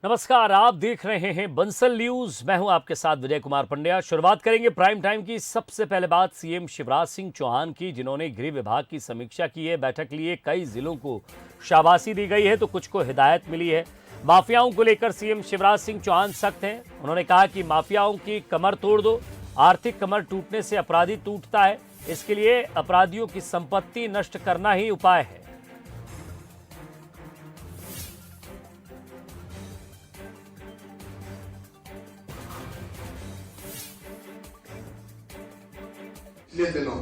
नमस्कार, आप देख रहे हैं बंसल न्यूज। मैं हूं आपके साथ विजय कुमार पंड्या। शुरुआत करेंगे प्राइम टाइम की। सबसे पहले बात सीएम शिवराज सिंह चौहान की, जिन्होंने गृह विभाग की समीक्षा की है। बैठक लिए कई जिलों को शाबाशी दी गई है तो कुछ को हिदायत मिली है। माफियाओं को लेकर सीएम शिवराज सिंह चौहान सख्त हैं। उन्होंने कहा कि माफियाओं की कमर तोड़ दो। आर्थिक कमर टूटने से अपराधी टूटता है, इसके लिए अपराधियों की संपत्ति नष्ट करना ही उपाय है। पिछले दिनों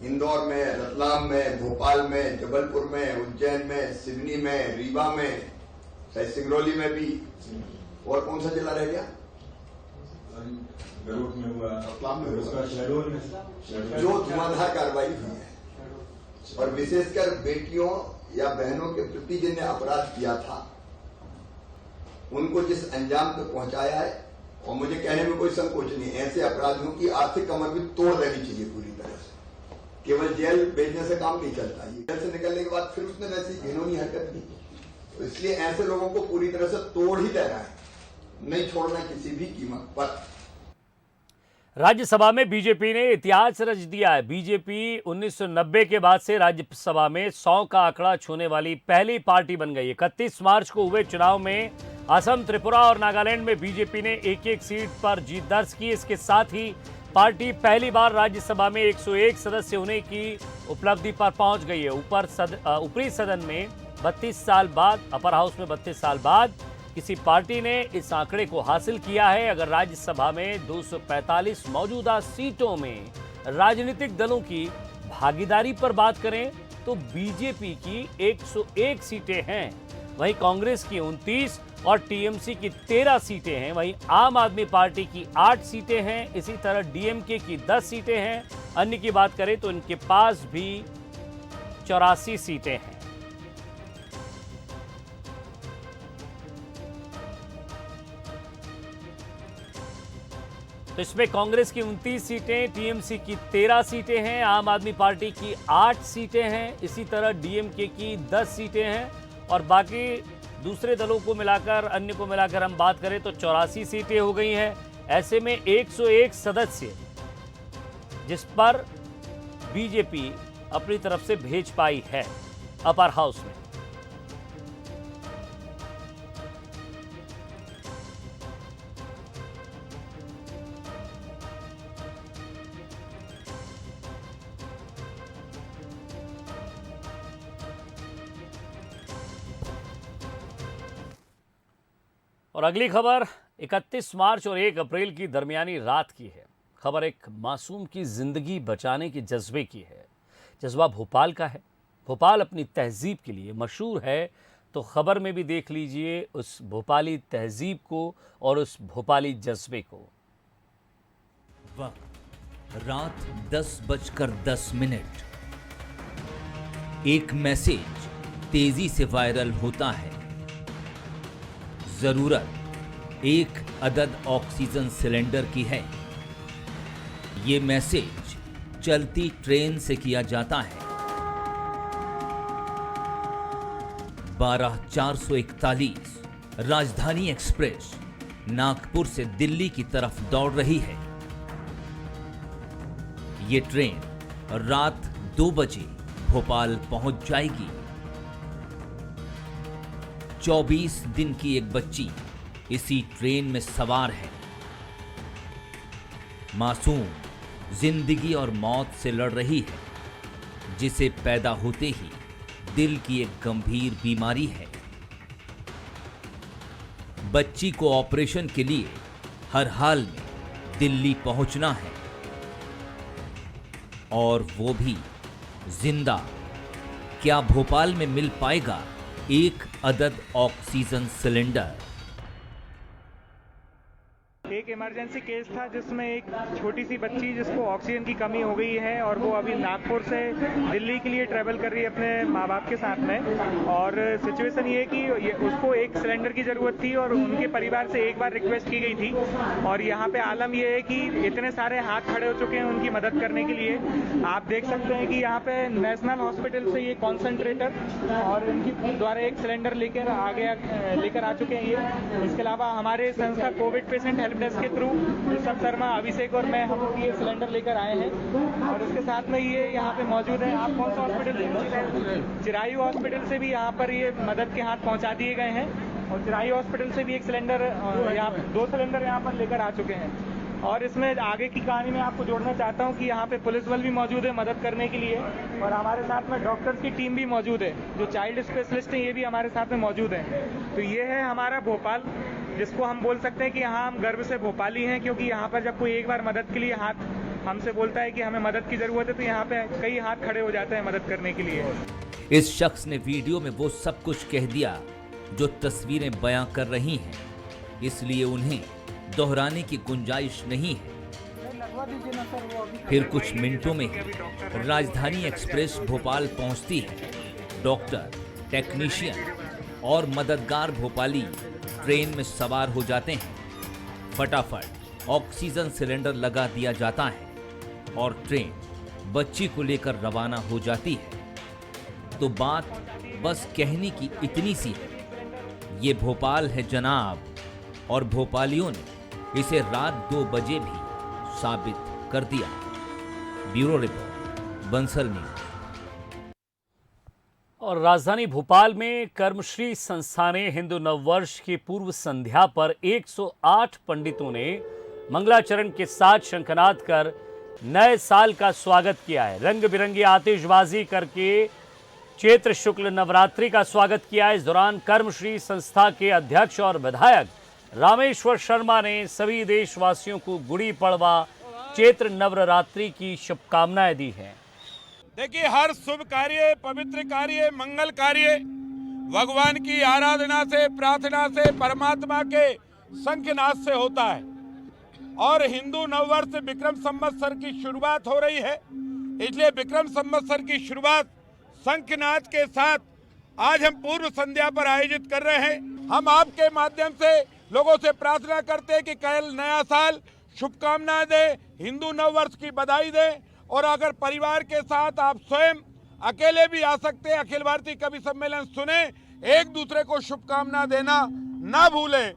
इंदौर में, रतलाम में, भोपाल में, जबलपुर में, उज्जैन में, सिवनी में, रीवा में, शायद सिंगरौली में भी, और कौन सा जिला रह गया? गरुड़ में हुआ, रतलाम में हुआ, शहडोल में जो धुआंधार कार्रवाई हुई है। और विशेषकर बेटियों या बहनों के प्रति जिन्हें अपराध किया था, उनको जिस अंजाम पे पहुंचाया है, और मुझे कहने में कोई संकोच नहीं, ऐसे अपराधियों की आर्थिक कमर भी तोड़ देनी चाहिए पूरी तरह से। केवल जेल भेजने से काम नहीं चलता। ये जेल से निकलने के बाद फिर उसने वैसी घिनौनी हरकत की, तो इसलिए ऐसे लोगों को पूरी तरह से तोड़ ही देना है, नहीं छोड़ना किसी भी कीमत पर। राज्यसभा में बीजेपी ने इतिहास रच दिया है। बीजेपी 1990 के बाद से राज्यसभा में 100 का आंकड़ा छूने वाली पहली पार्टी बन गई है। 31 मार्च को हुए चुनाव में असम, त्रिपुरा और नागालैंड में बीजेपी ने एक एक सीट पर जीत दर्ज की। इसके साथ ही पार्टी पहली बार राज्यसभा में 101 सदस्य होने की उपलब्धि पर पहुंच गई है। ऊपरी सदन में 32 साल बाद, अपर हाउस में 32 साल बाद किसी पार्टी ने इस आंकड़े को हासिल किया है। अगर राज्यसभा में 245 मौजूदा सीटों में राजनीतिक दलों की भागीदारी पर बात करें तो बीजेपी की 101 सीटें हैं, वहीं कांग्रेस की 29 और टीएमसी की 13 सीटें हैं। वहीं आम आदमी पार्टी की 8 सीटें हैं। इसी तरह डीएमके की 10 सीटें हैं। अन्य की बात करें तो इनके पास भी 84 सीटें हैं। तो इसमें कांग्रेस की 29 सीटें, टीएमसी की 13 सीटें हैं, आम आदमी पार्टी की 8 सीटें हैं, इसी तरह डीएमके की 10 सीटें हैं और बाकी दूसरे दलों को मिलाकर, अन्य को मिलाकर हम बात करें तो 84 सीटें हो गई हैं। ऐसे में 101 सदस्य जिस पर बीजेपी अपनी तरफ से भेज पाई है अपर हाउस में। और अगली खबर 31 मार्च और 1 अप्रैल की दरमियानी रात की है। खबर एक मासूम की जिंदगी बचाने के जज्बे की है। जज्बा भोपाल का है। भोपाल अपनी तहजीब के लिए मशहूर है, तो खबर में भी देख लीजिए उस भोपाली तहजीब को और उस भोपाली जज्बे को। वक्त रात 10:10। एक मैसेज तेजी से वायरल होता है। जरूरत एक अदद ऑक्सीजन सिलेंडर की है। ये मैसेज चलती ट्रेन से किया जाता है। 12:441 राजधानी एक्सप्रेस नागपुर से दिल्ली की तरफ दौड़ रही है। ये ट्रेन रात 2 बजे भोपाल पहुंच जाएगी। 24 दिन की एक बच्ची इसी ट्रेन में सवार है। मासूम जिंदगी और मौत से लड़ रही है, जिसे पैदा होते ही दिल की एक गंभीर बीमारी है। बच्ची को ऑपरेशन के लिए हर हाल में दिल्ली पहुंचना है, और वो भी जिंदा। क्या भोपाल में मिल पाएगा एक अदद ऑक्सीजन सिलेंडर? एक इमरजेंसी केस था जिसमें एक छोटी सी बच्ची जिसको ऑक्सीजन की कमी हो गई है और वो अभी नागपुर से दिल्ली के लिए ट्रैवल कर रही है अपने माँ बाप के साथ में। और सिचुएशन ये है कि उसको एक सिलेंडर की ज़रूरत थी और उनके परिवार से एक बार रिक्वेस्ट की गई थी। और यहाँ पे आलम ये है कि इतने सारे हाथ खड़े हो चुके हैं उनकी मदद करने के लिए। आप देख सकते हैं कि यहाँ पे नेशनल हॉस्पिटल से ये कॉन्सेंट्रेटर और इनकी द्वारा एक सिलेंडर लेकर आ चुके हैं ये। इसके अलावा हमारे संस्था कोविड पेशेंट हेल्प डेस्क के थ्रू ऋषभ शर्मा, अभिषेक और मैं, हम लोग ये सिलेंडर लेकर आए हैं। और इसके साथ में ये यहाँ पे मौजूद है। आप कौन सा हॉस्पिटल से? चिरायु हॉस्पिटल से भी यहाँ पर ये मदद के हाथ पहुँचा दिए गए हैं। और चिरायु हॉस्पिटल से भी एक सिलेंडर, यहाँ 2 सिलेंडर यहाँ पर लेकर आ चुके हैं। और इसमें आगे की कहानी में आपको जोड़ना चाहता हूँ कि यहाँ पे पुलिस बल भी मौजूद है मदद करने के लिए। और हमारे साथ में डॉक्टर्स की टीम भी मौजूद है, जो चाइल्ड स्पेशलिस्ट हैं ये भी हमारे साथ में मौजूद हैं। तो ये है हमारा भोपाल, जिसको हम बोल सकते हैं कि यहाँ हम गर्व से भोपाली हैं, क्योंकि यहाँ पर जब कोई एक बार मदद के लिए हाथ हमसे बोलता है कि हमें मदद की ज़रूरत है, तो यहाँ पे कई हाथ खड़े हो जाते हैं मदद करने के लिए। इस शख्स ने वीडियो में वो सब कुछ कह दिया जो तस्वीरें बयां कर रही हैं, इसलिए उन्हें दोहराने की गुंजाइश नहीं है। फिर कुछ मिनटों में ही राजधानी एक्सप्रेस भोपाल पहुंचती है। डॉक्टर, टेक्नीशियन और मददगार भोपाली ट्रेन में सवार हो जाते हैं। फटाफट ऑक्सीजन सिलेंडर लगा दिया जाता है और ट्रेन बच्ची को लेकर रवाना हो जाती है। तो बात बस कहने की इतनी सी है, ये भोपाल है जनाब, और भोपालियों ने इसे रात 2 बजे भी साबित कर दिया। Bureau report, Bansal news. और राजधानी भोपाल में कर्मश्री संस्था ने हिंदू नववर्ष की पूर्व संध्या पर 108 पंडितों ने मंगलाचरण के साथ शंखनाद कर नए साल का स्वागत किया है। रंग बिरंगी आतिशबाजी करके चैत्र शुक्ल नवरात्रि का स्वागत किया है। इस दौरान कर्मश्री संस्था के अध्यक्ष और विधायक रामेश्वर शर्मा ने सभी देशवासियों को गुड़ी पड़वा चैत्र नवरात्रि की शुभकामनाएं दी हैं। देखिए, हर शुभ कार्य, पवित्र कार्य, मंगल कार्य भगवान की आराधना से, प्रार्थना से, परमात्मा के शंखनाद से होता है। और हिंदू नववर्ष विक्रम संवत्सर की शुरुआत हो रही है, इसलिए विक्रम संवत्सर की शुरुआत शंखनाद के साथ आज हम पूर्व संध्या पर आयोजित कर रहे हैं। हम आपके माध्यम से लोगों से प्रार्थना करते हैं कि कल नया साल, शुभकामनाएं दें, हिंदू नववर्ष की बधाई दें। और अगर परिवार के साथ आप स्वयं अकेले भी आ सकते हैं, अखिल भारतीय कवि सम्मेलन सुने, एक दूसरे को शुभकामना देना ना भूलें।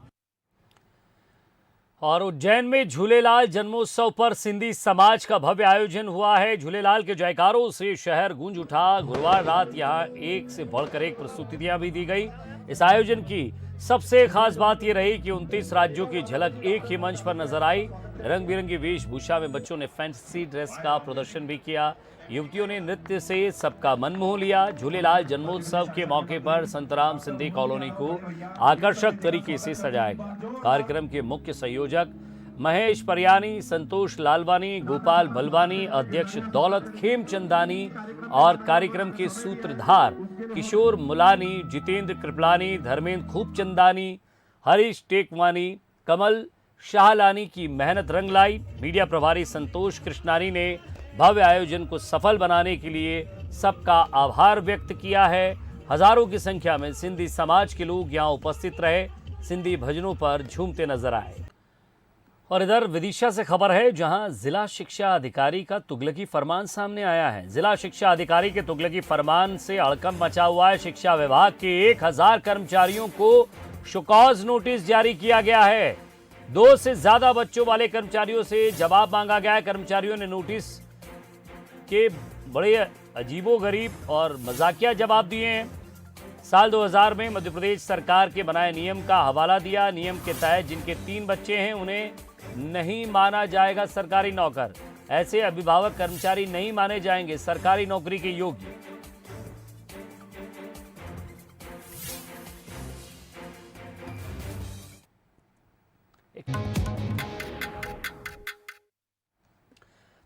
और उज्जैन में झूलेलाल जन्मोत्सव पर सिंधी समाज का भव्य आयोजन हुआ है। झूलेलाल के जयकारों से शहर गूंज उठा। गुरुवार रात यहां एक से बढ़कर एक प्रस्तुतियां भी दी गई। इस आयोजन की सबसे खास बात यह रही कि 29 राज्यों की झलक एक ही मंच पर नजर आई। रंग बिरंगी वेशभूषा में बच्चों ने फैंसी ड्रेस का प्रदर्शन भी किया। युवतियों ने नृत्य से सबका मन मोह लिया। झूलेलाल जन्मोत्सव के मौके पर संतराम सिंधी कॉलोनी को आकर्षक तरीके से सजाया गया। कार्यक्रम के मुख्य संयोजक महेश परियानी, संतोष लालवानी, गोपाल बलवानी, अध्यक्ष दौलत खेमचंदानी और कार्यक्रम के सूत्रधार किशोर मुलानी, जितेंद्र कृपलानी, धर्मेंद्र खूबचंदानी, हरीश टेकवानी, कमल शाहलानी की मेहनत रंग लाई। मीडिया प्रभारी संतोष कृष्णानी ने भव्य आयोजन को सफल बनाने के लिए सबका आभार व्यक्त किया है। हजारों की संख्या में सिंधी समाज के लोग यहां उपस्थित रहे, सिंधी भजनों पर झूमते नजर आए। और इधर विदिशा से खबर है, जहां जिला शिक्षा अधिकारी का तुगलकी फरमान सामने आया है। जिला शिक्षा अधिकारी के तुगलकी फरमान से हड़कंप मचा हुआ है। शिक्षा विभाग के 1000 कर्मचारियों को शुकॉज नोटिस जारी किया गया है। 2 से ज्यादा बच्चों वाले कर्मचारियों से जवाब मांगा गया है। कर्मचारियों ने नोटिस के बड़े अजीबोगरीब और मजाकिया जवाब दिए हैं। साल 2000 में मध्य प्रदेश सरकार के बनाए नियम का हवाला दिया। नियम के तहत जिनके 3 बच्चे हैं उन्हें नहीं माना जाएगा सरकारी नौकर। ऐसे अभिभावक कर्मचारी नहीं माने जाएंगे सरकारी नौकरी के योग्य।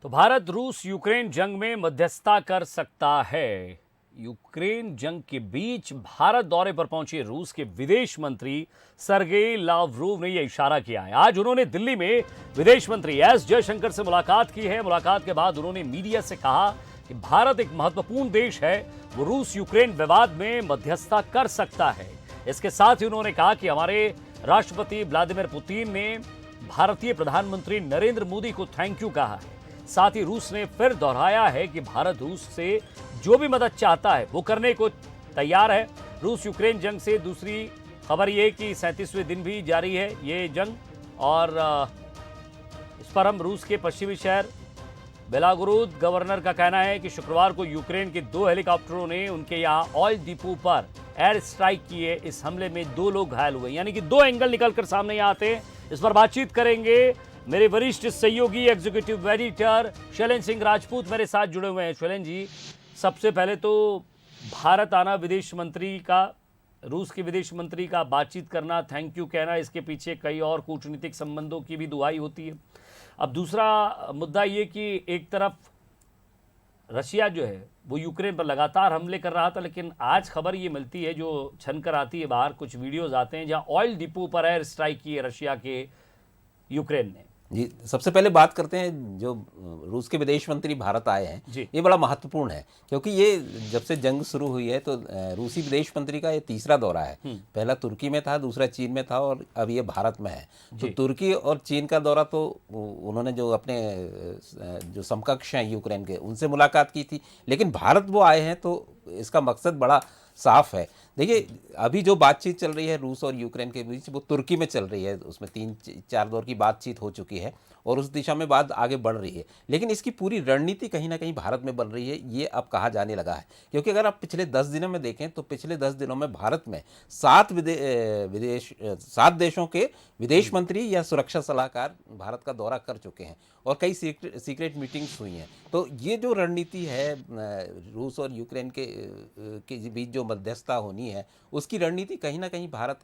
तो भारत रूस यूक्रेन जंग में मध्यस्थता कर सकता है। यूक्रेन जंग के बीच भारत दौरे पर पहुंचे रूस के विदेश मंत्री सर्गेई लावरोव ने यह इशारा किया है। आज उन्होंने दिल्ली में विदेश मंत्री एस जयशंकर से मुलाकात की है। मुलाकात के बाद उन्होंने मीडिया से कहा कि भारत एक महत्वपूर्ण देश है, वो रूस यूक्रेन विवाद में मध्यस्थता कर सकता है। इसके साथ ही उन्होंने कहा कि हमारे राष्ट्रपति व्लादिमीर पुतिन ने भारतीय प्रधानमंत्री नरेंद्र मोदी को थैंक यू कहा है। साथ ही रूस ने फिर दोहराया है कि भारत रूस से जो भी मदद चाहता है वो करने को तैयार है। रूस यूक्रेन जंग से दूसरी खबर ये कि 37वें दिन भी जारी है ये जंग, और इस पर हम रूस के पश्चिमी शहर बेलागोरोद गवर्नर का कहना है कि शुक्रवार को यूक्रेन के 2 हेलीकॉप्टरों ने उनके यहाँ ऑयल डिपो पर एयर स्ट्राइक किए। इस हमले में 2 लोग घायल हुए, यानी कि 2 एंगल निकलकर सामने यहाँ आते हैं। इस पर बातचीत करेंगे मेरे वरिष्ठ सहयोगी एग्जीक्यूटिव एडिटर शैलेंद्र सिंह राजपूत मेरे साथ जुड़े हुए हैं। शैलेंद्र जी, सबसे पहले तो भारत आना विदेश मंत्री का, रूस के विदेश मंत्री का बातचीत करना, थैंक यू कहना, इसके पीछे कई और कूटनीतिक संबंधों की भी दुहाई होती है। अब दूसरा मुद्दा ये कि एक तरफ रशिया जो है वो यूक्रेन पर लगातार हमले कर रहा था, लेकिन आज खबर ये मिलती है जो छन कर आती है बाहर, कुछ वीडियोज आते हैं जहां ऑयल डिपो पर एयर स्ट्राइक की है रशिया के यूक्रेन ने। जी, सबसे पहले बात करते हैं जो रूस के विदेश मंत्री भारत आए हैं, ये बड़ा महत्वपूर्ण है क्योंकि ये जब से जंग शुरू हुई है तो रूसी विदेश मंत्री का ये तीसरा दौरा है। पहला तुर्की में था, दूसरा चीन में था और अब ये भारत में है। तो तुर्की और चीन का दौरा तो उन्होंने जो अपने जो समकक्ष हैं यूक्रेन के उनसे मुलाकात की थी, लेकिन भारत वो आए हैं तो इसका मकसद बड़ा साफ है। देखिए, अभी जो बातचीत चल रही है रूस और यूक्रेन के बीच वो तुर्की में चल रही है, उसमें 3-4 दौर की बातचीत हो चुकी है और उस दिशा में बात आगे बढ़ रही है, लेकिन इसकी पूरी रणनीति कहीं ना कहीं भारत में बन रही है, ये अब कहा जाने लगा है। क्योंकि अगर आप पिछले 10 दिनों में देखें तो पिछले 10 दिनों में भारत में 7 देशों के विदेश मंत्री या सुरक्षा सलाहकार भारत का दौरा कर चुके हैं और कई सीक्रेट मीटिंग्स हुई हैं। तो ये जो रणनीति है रूस और यूक्रेन के बीच जो मध्यस्थता होनी है, उसकी रणनीति कहीं ना कहीं भारत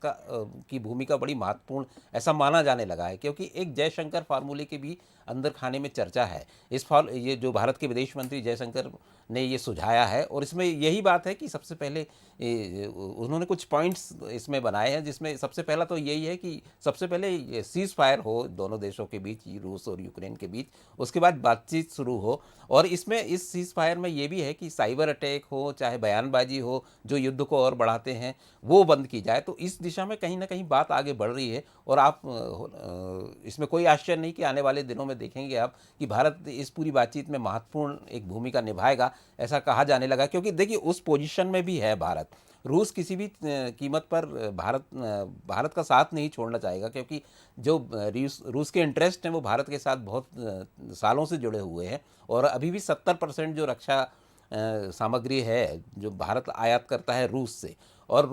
की भूमिका बड़ी महत्वपूर्ण ऐसा माना जाने लगा है। क्योंकि एक जयशंकर फार्मूले के भी अंदर खाने में चर्चा है। ये जो भारत के विदेश मंत्री जयशंकर ने ये सुझाया है और इसमें यही बात है कि सबसे पहले उन्होंने कुछ पॉइंट्स इसमें बनाए हैं, जिसमें सबसे पहला तो यही है कि सबसे पहले सीज फायर हो दोनों देशों के बीच, रूस और यूक्रेन के बीच, उसके बाद बातचीत शुरू हो। और इसमें इस सीज फायर में ये भी है कि साइबर अटैक हो चाहे बयानबाजी हो जो युद्ध को और बढ़ाते हैं वो बंद की जाए। तो इस दिशा में कहीं ना कहीं बात आगे बढ़ रही है और आप इसमें कोई आश्चर्य नहीं कि आने वाले दिनों में देखेंगे आप कि भारत इस पूरी बातचीत में महत्वपूर्ण एक भूमिका निभाएगा, ऐसा कहा जाने लगा। क्योंकि देखिए, उस पोजीशन में भी है भारत। रूस किसी भी कीमत पर भारत का साथ नहीं छोड़ना चाहेगा, क्योंकि जो रूस के इंटरेस्ट हैं वो भारत के साथ बहुत सालों से जुड़े हुए हैं और अभी भी 70% जो रक्षा सामग्री है जो भारत आयात करता है रूस से, और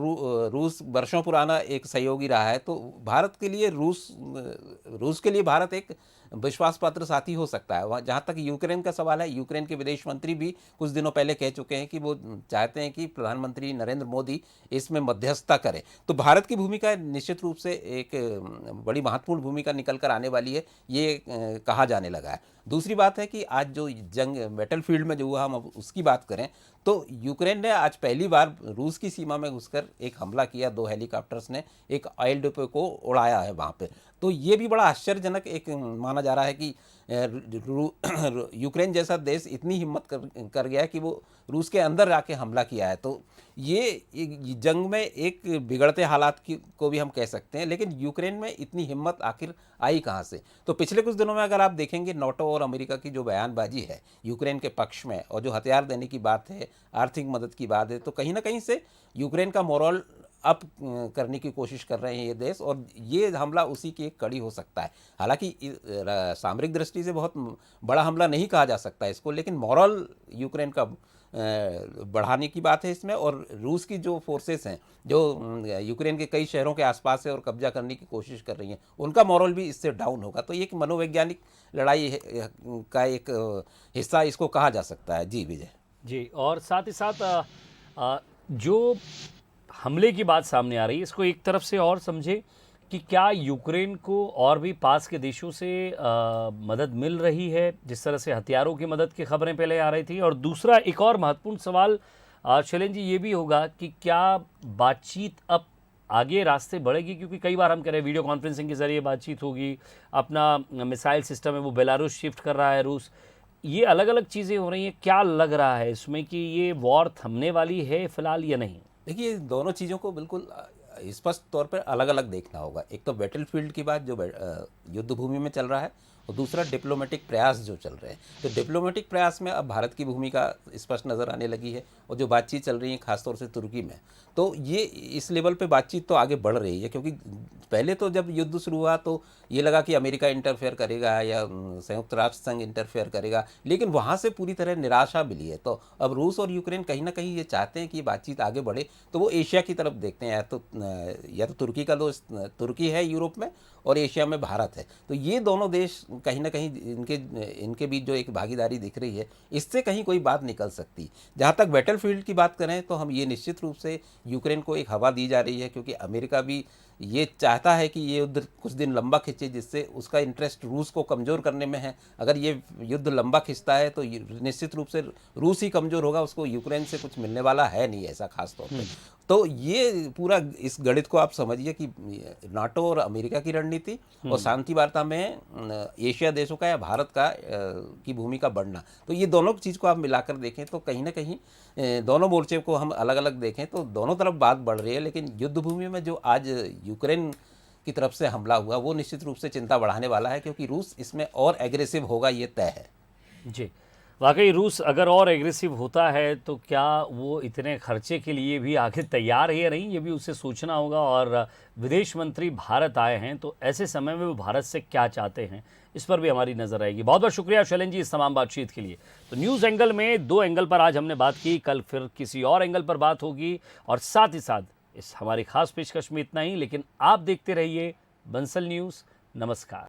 रूस वर्षों पुराना एक सहयोगी रहा है। तो भारत के लिए रूस के लिए भारत एक विश्वास पात्र साथी हो सकता है। वहाँ जहाँ तक यूक्रेन का सवाल है, यूक्रेन के विदेश मंत्री भी कुछ दिनों पहले कह चुके हैं कि वो चाहते हैं कि प्रधानमंत्री नरेंद्र मोदी इसमें मध्यस्थता करें। तो भारत की भूमिका निश्चित रूप से एक बड़ी महत्वपूर्ण भूमिका निकल कर आने वाली है, ये कहा जाने लगा है। दूसरी बात है कि आज जो जंग बैटलफील्ड में जो हुआ, हम उसकी बात करें तो यूक्रेन ने आज पहली बार रूस की सीमा में घुसकर एक हमला किया। 2 हेलीकॉप्टर्स ने एक ऑयल डिपो को उड़ाया है वहाँ पे। तो ये भी बड़ा आश्चर्यजनक एक माना जा रहा है कि यूक्रेन जैसा देश इतनी हिम्मत कर गया कि वो रूस के अंदर आके हमला किया है। तो ये जंग में एक बिगड़ते हालात को भी हम कह सकते हैं, लेकिन यूक्रेन में इतनी हिम्मत आखिर आई कहाँ से? तो पिछले कुछ दिनों में अगर आप देखेंगे नाटो और अमेरिका की जो बयानबाजी है यूक्रेन के पक्ष में और जो हथियार देने की बात है, आर्थिक मदद की बात है, तो कहीं ना कहीं से यूक्रेन का मोरल अप करने की कोशिश कर रहे हैं ये देश, और ये हमला उसी की एक कड़ी हो सकता है। हालांकि सामरिक दृष्टि से बहुत बड़ा हमला नहीं कहा जा सकता इसको, लेकिन मोरल यूक्रेन का बढ़ाने की बात है इसमें। और रूस की जो फोर्सेस हैं जो यूक्रेन के कई शहरों के आसपास है और कब्जा करने की कोशिश कर रही हैं, उनका मोरल भी इससे डाउन होगा। तो ये एक मनोवैज्ञानिक लड़ाई का एक हिस्सा इसको कहा जा सकता है। जी विजय जी, और साथ ही साथ जो हमले की बात सामने आ रही है, इसको एक तरफ से और समझे कि क्या यूक्रेन को और भी पास के देशों से मदद मिल रही है, जिस तरह से हथियारों की मदद की खबरें पहले आ रही थी। और दूसरा एक और महत्वपूर्ण सवाल शैलेंद्र जी, ये भी होगा कि क्या बातचीत अब आगे रास्ते बढ़ेगी, क्योंकि कई बार हम कह रहे हैं वीडियो कॉन्फ्रेंसिंग के जरिए बातचीत होगी, अपना मिसाइल सिस्टम है वो बेलारूस शिफ्ट कर रहा है रूस, ये अलग अलग चीज़ें हो रही हैं, क्या लग रहा है इसमें कि ये वॉर थमने वाली है फिलहाल या नहीं? देखिए, दोनों चीज़ों को बिल्कुल स्पष्ट तौर पर अलग अलग देखना होगा। एक तो बैटलफील्ड की बात जो युद्ध भूमि में चल रहा है, और दूसरा डिप्लोमेटिक प्रयास जो चल रहे हैं। तो डिप्लोमेटिक प्रयास में अब भारत की भूमिका स्पष्ट नज़र आने लगी है, और जो बातचीत चल रही है खासतौर से तुर्की में, तो ये इस लेवल पे बातचीत तो आगे बढ़ रही है। क्योंकि पहले तो जब युद्ध शुरू हुआ तो ये लगा कि अमेरिका इंटरफेयर करेगा या संयुक्त राष्ट्र संघ इंटरफेयर करेगा, लेकिन वहाँ से पूरी तरह निराशा मिली है। तो अब रूस और यूक्रेन कहीं ना कहीं ये चाहते हैं कि ये बातचीत आगे बढ़े, तो वो एशिया की तरफ देखते हैं। या तो तुर्की का दोस्त तुर्की है यूरोप में, और एशिया में भारत है। तो ये दोनों देश कहीं ना कहीं इनके बीच जो एक भागीदारी दिख रही है, इससे कहीं कोई बात निकल सकती। जहाँ तक बैटलफील्ड की बात करें तो हम ये निश्चित रूप से यूक्रेन को एक हवा दी जा रही है, क्योंकि अमेरिका भी ये चाहता है कि ये युद्ध कुछ दिन लंबा खिंचे, जिससे उसका इंटरेस्ट रूस को कमज़ोर करने में है। अगर ये युद्ध लंबा खिंचता है तो निश्चित रूप से रूस ही कमज़ोर होगा, उसको यूक्रेन से कुछ मिलने वाला है नहीं ऐसा खास तौर पे। तो ये पूरा इस गणित को आप समझिए कि नाटो और अमेरिका की रणनीति और शांति वार्ता में एशिया देशों का या भारत का की भूमिका बढ़ना, तो ये दोनों चीज़ को आप मिलाकर देखें तो कहीं ना कहीं दोनों मोर्चे को हम अलग अलग देखें तो दोनों तरफ बात बढ़ रही है। लेकिन युद्ध भूमि में जो आज यूक्रेन की तरफ से हमला हुआ, वो निश्चित रूप से चिंता बढ़ाने वाला है, क्योंकि रूस इसमें और एग्रेसिव होगा, ये तय है। जी, वाकई रूस अगर और एग्रेसिव होता है तो क्या वो इतने खर्चे के लिए भी आखिर तैयार है या नहीं, ये भी उसे सोचना होगा। और विदेश मंत्री भारत आए हैं तो ऐसे समय में वो भारत से क्या चाहते हैं, इस पर भी हमारी नज़र रहेगी। बहुत बहुत शुक्रिया शैलेंद्र जी इस तमाम बातचीत के लिए। तो न्यूज़ एंगल में 2 एंगल पर आज हमने बात की, कल फिर किसी और एंगल पर बात होगी, और साथ ही साथ इस हमारी खास पेशकश में इतना ही। लेकिन आप देखते रहिए बंसल न्यूज़। नमस्कार।